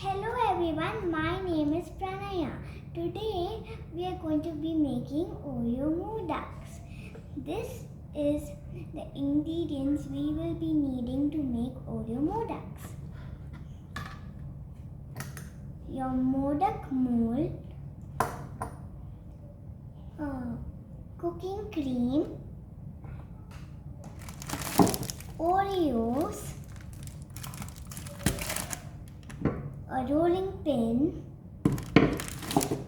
Hello everyone, my name is Pranaya. Today we are going to be making oreo modaks. This is the ingredients we will be needing to make oreo modaks. Your modak mold, cooking cream, Oreos, a rolling pin,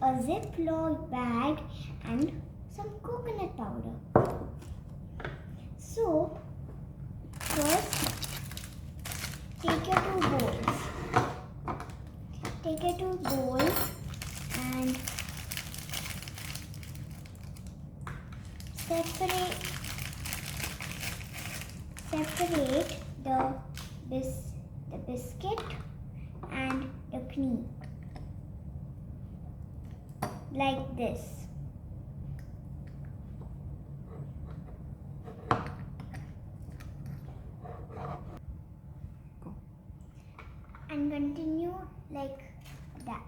a Ziploc bag and some coconut powder. So, first take your two bowls and separate the biscuit and the cream like this. And continue like that.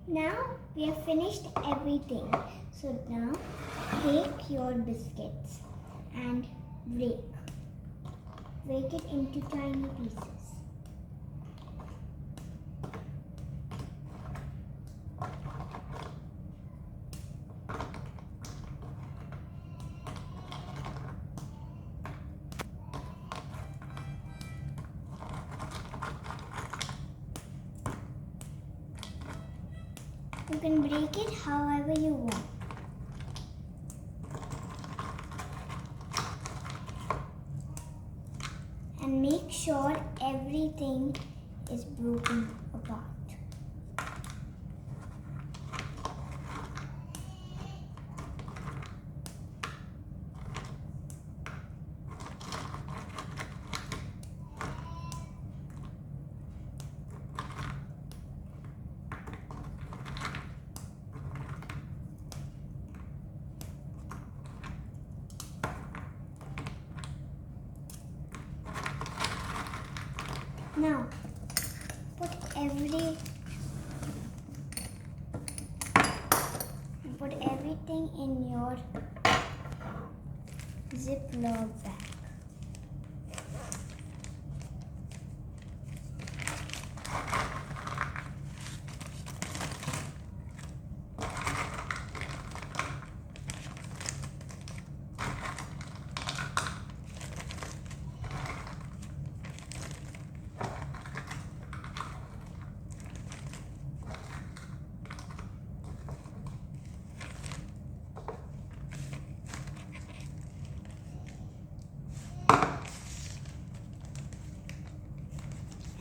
Now we have finished everything. So now take your biscuits and break it into tiny pieces. You can break it however you want. And make sure everything is broken apart. Now, put everything in your Ziploc bag.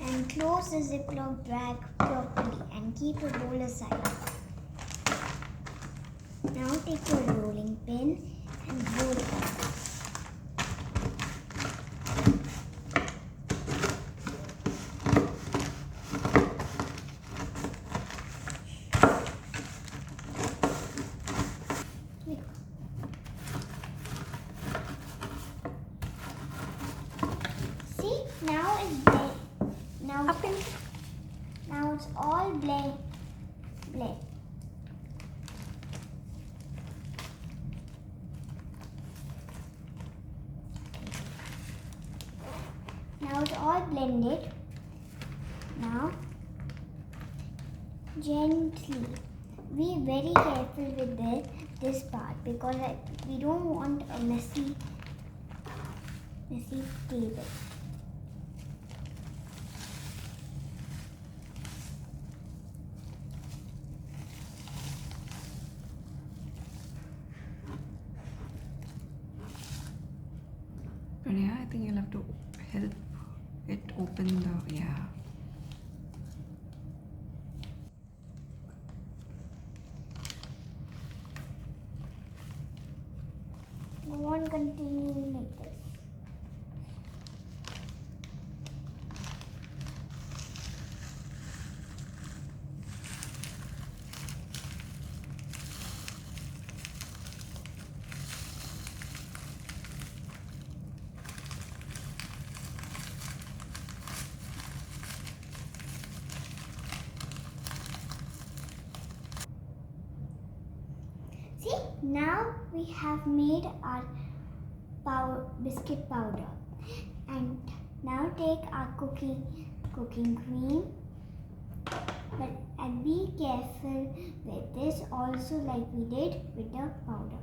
And close the Ziploc bag properly and keep your bowl aside. Now take your rolling pin and roll it up. See, now it's now it's all blend. Now it's all blended. Now gently. Be very careful with this part because we don't want a messy table. Pranaya, I think you'll have to help it open the, yeah. continue like this. See, now we have made our biscuit powder, and now take our cooking cream, and be careful with this also, like we did with the powder,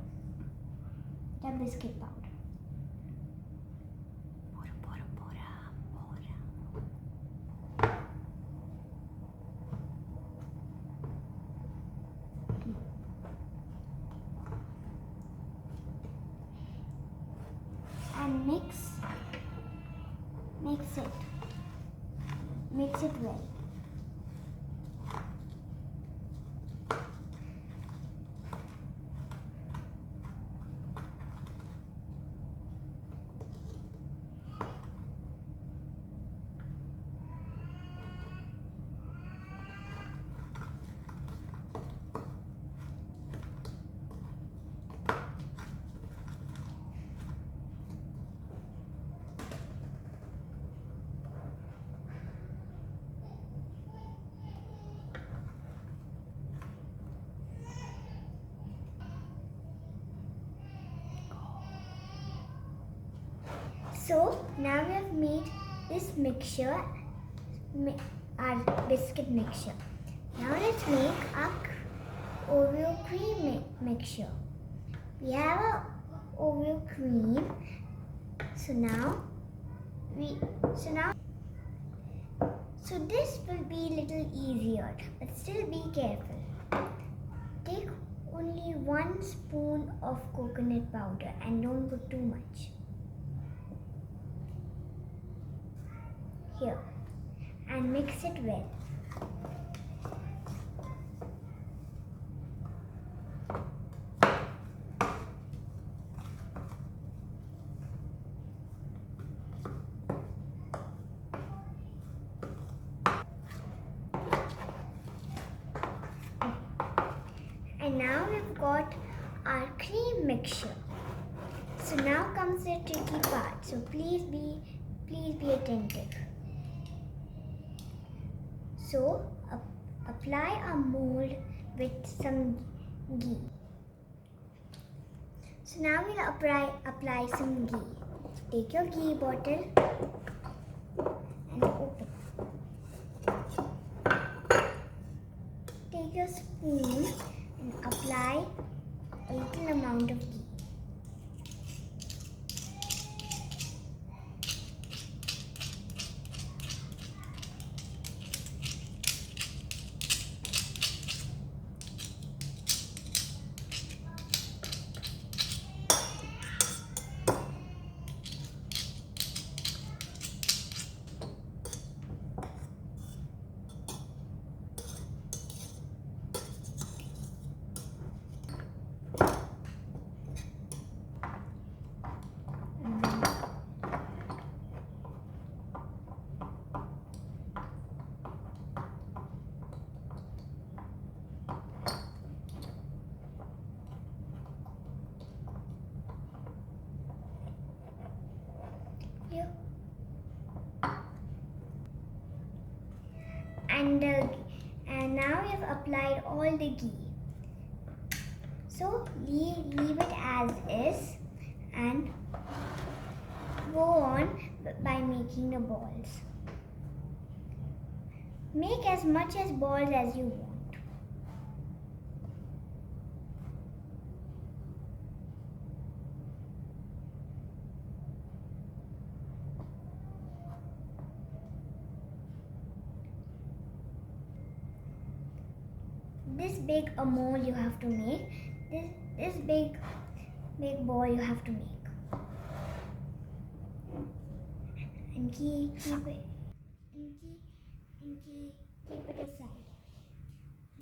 the biscuit powder. And mix it well. So now we have made this mixture, our biscuit mixture. Now let's make our oreo cream mixture. We have our oreo cream. So this will be a little easier, but still be careful. Take only 1 spoon of coconut powder and don't put too much. Here, and mix it well. And now we've got our cream mixture. So now comes the tricky part. So please be attentive. So apply a mold with some ghee. So now we'll apply some ghee. Take your ghee bottle and open. Take your spoon and apply a little amount of ghee. And now we have applied all the ghee. So leave it as is and go on by making the balls. Make as much as balls as you want. This big a mold you have to make. This big ball you have to make. And keep it aside.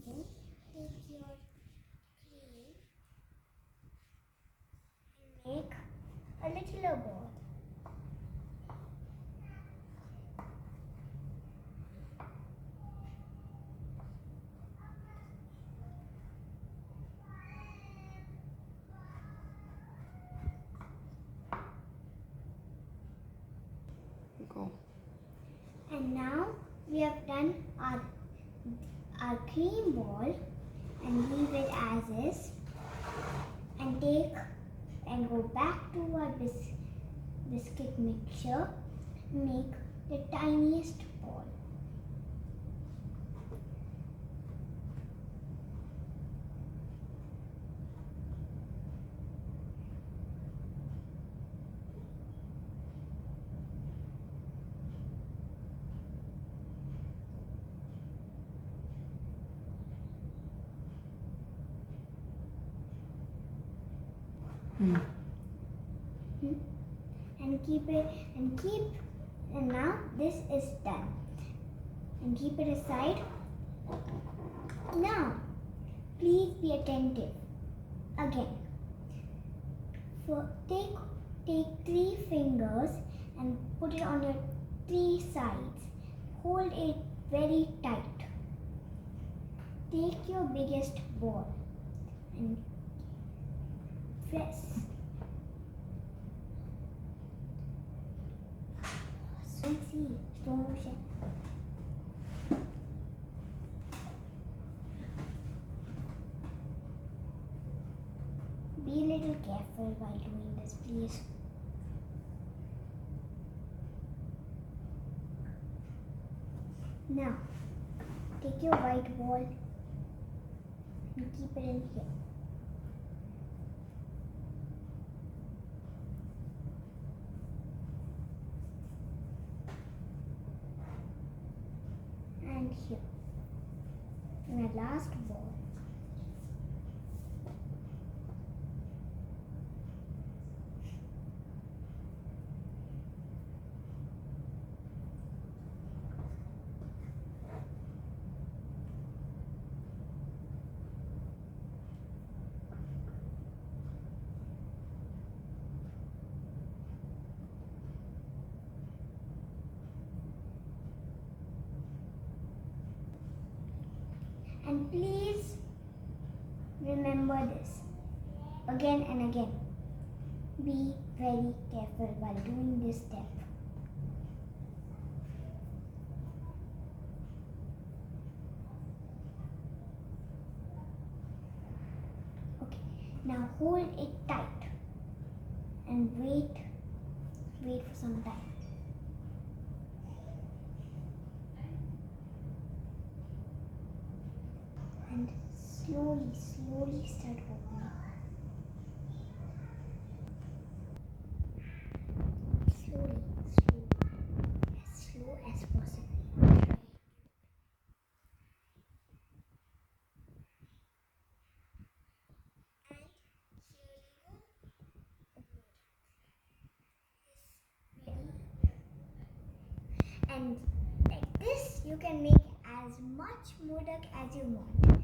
Then take your cream and make now we have done our cream ball and leave it as is, and go back to our biscuit mixture. Make the tiniest ball. And now this is done, and keep it aside. Now please be attentive again. Take 3 fingers and put it on your 3 sides. Hold it very tight. Take your biggest ball and press. Slow motion. Be a little careful while doing this, please. Now, take your white ball and keep it in here. And here. And our last ball. And please remember this again and again. Be very careful while doing this step. Okay, now hold it tight and wait for some time. And slowly start opening. Slowly, as slow as possible. And like this, you can make as much modak as you want.